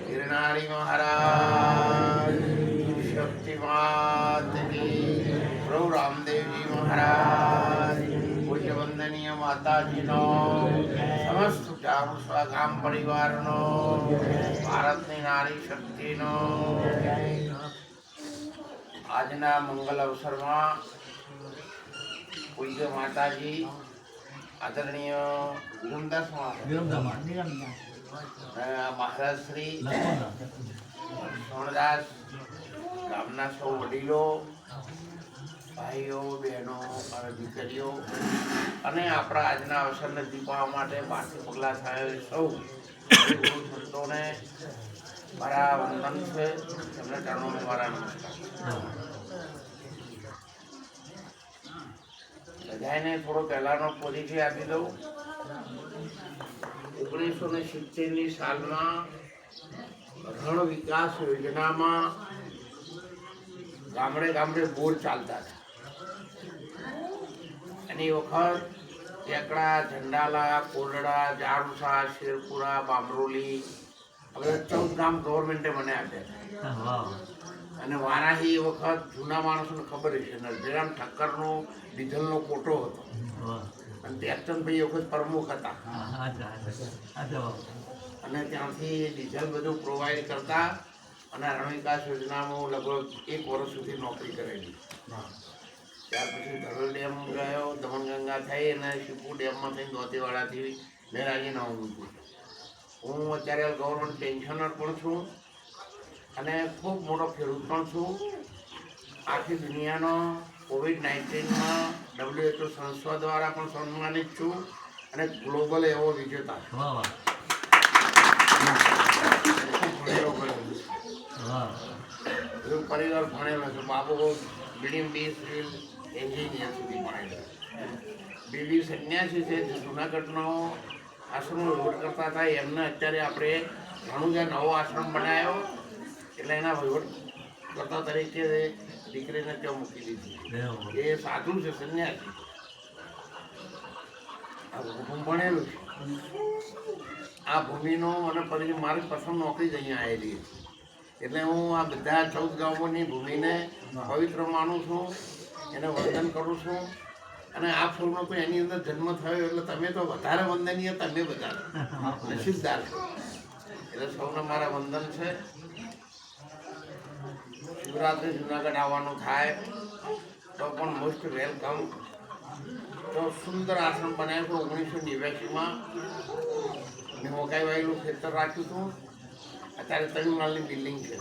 गिरनारी महाराज शक्ति माता की, प्रभु रामदेव जी महाराज, पूज्य वंदनीय माता जी नो, समस्त गाम परिवार नो, भारत ની નારી શક્તિ નો આજના મંગલ અવસરમાં પૂજ્ય માતાજી આદરણીય વિરમદાસ મહારાજ શ્રી સોણદાસ ગામના સૌ વડીલો, ભાઈઓ, બહેનો અને દીકરીઓ અને આપણા આજના અવસરને દીપાવવા માટે બહારથી પગલાં થાય સૌ ગુરુ સંતોને મારા વંદન છે, એમને ચરણોમાં મારા નમસ્કાર. બધાને થોડો પહેલાનો પરિચય આપી દઉં. 1970ની સાલમાં રણ વિકાસ યોજનામાં ગામડે ગામડે બોર ચાલતા હતા. એની વખત ટેકડા, ઝંડાલા, કોરડા, જારુસા, શેરપુરા, બામરોલી, હવે 14 ગામ ગવર્મેન્ટે મને આપ્યા. અને વારાહી એ વખત જૂના માણસોને ખબર છે, નરજીરામ ઠક્કરનો ડીઝલનો કોટો હતો અને તેજચંદભાઈ એ વખત પ્રમુખ હતા અને ત્યાંથી ડીઝલ બધું પ્રોવાઈડ કરતા અને રણ વિકાસ યોજનામાં લગભગ 1 વર્ષ સુધી નોકરી કરેલી. ત્યાર પછી ધરોલ ડેમ ગયો, દમણગંગા થઈ અને શિવપુર ડેમમાં થઈને દોતીવાડાથી મેરાજીને આવું છું. હું અત્યારે ગવર્મેન્ટ પેન્શનર પણ છું અને ખૂબ મોટો ખેડૂત પણ છું. આખી દુનિયાનો COVID-19માં WHO સંસ્થા દ્વારા પણ સન્માનિત છું અને ગ્લોબલ એવો વિજેતા છું. પરિવાર ભણેલો છું. બાબુ મીડિયમ બી સિવિલ એન્જિનિયર સુધી ભણેલો. બીબી સંન્યાસી છે, જુનાગઢનો આશ્રમ વહીવટ કરતા હતા. એમને અત્યારે આપણે રણુજા નવો આશ્રમ બનાવ્યો એટલે એના વહીવટ કરતા તરીકે દીકરીને ત્યાં મૂકી દીધી. એ સાધુ છે, સંન્યાસી. આ હું ભણેલું છે. આ ભૂમિનો અને પછી મારી પ્રથમ નોકરી જ અહીંયા આવેલી એટલે હું આ બધા 14 ગામોની ભૂમિને પવિત્ર માનું છું, એને વંદન કરું છું. અને આ ફૂલનો તો એની અંદર જન્મ થયો એટલે તમે તો વધારે વંદનીય, તમે બધા નસીબદાર છો. એટલે સૌને મારા વંદન છે. શિવરાત્રી જુનાગઢ આવવાનું થાય તો પણ મોસ્ટ વેલકમ. તો સુંદર આશ્રમ બનાવ્યો 1989માં. મેં મોકાઈવાયેલું ખેતર રાખ્યું હતું. અત્યારે 3 માળની બિલ્ડિંગ છે.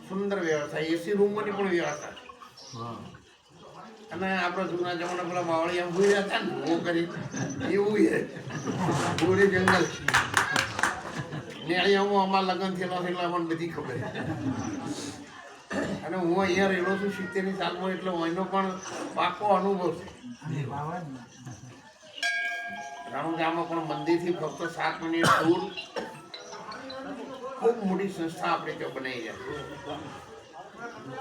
સુંદર વ્યવસ્થા, એસી રૂમની પણ વ્યવસ્થા છે. અને આપણે જૂના જમાના પેલા બાવળિયા ભૂઈ હતા ને ભૂ કરી એવું છે. જોડે જંગલ નેળિયામાં અમારા લગ્ન થયેલા એટલે મને બધી ખબર. અને હું અહીંયા રહેલો છું 70ની સાલમાં એટલે એનો પણ પાકો અનુભવ છે. રણુજામાં પણ મંદિરથી ફક્ત 7 મિનિટ દૂર ખૂબ મોટી સંસ્થા આપણે ત્યાં બનાવી છે.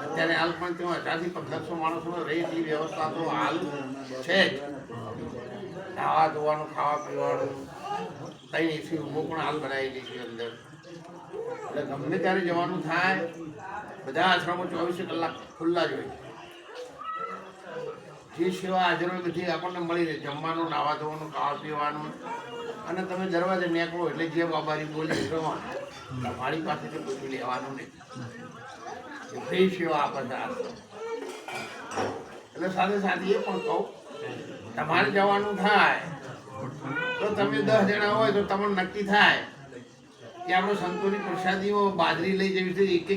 અત્યારે હાલ પણ ત્યાં 1000 થી 1500 માણસોનો રહે એટલી વ્યવસ્થા તો હાલ છે જ. નાવા ધોવાનું, ખાવા પીવાનું, 3 એસી રૂમો પણ હાલ બનાવેલી છે અંદર. એટલે ગમે ત્યારે જવાનું થાય. બધા આશ્રમો 24 કલાક ખુલ્લા જ હોય. જે સેવા હાજર હોય બધી આપણને મળી રહે. જમવાનું, નાવા ધોવાનું, ખાવા પીવાનું. અને તમે દરવાજે નીકળો એટલે જે બાબારી બોલી રવાનું, મારી પાસેથી બધું લેવાનું નહીં. ફ્રી સેવા આપે છે. એટલે સાથે સાથે એ પણ કહું, તમારે જવાનું થાય તો તમે 10 જણા હોય તો તમને નક્કી થાય કે આપણે સંતોની પ્રસાદીઓ બાજરી લઈ જવી છે. એક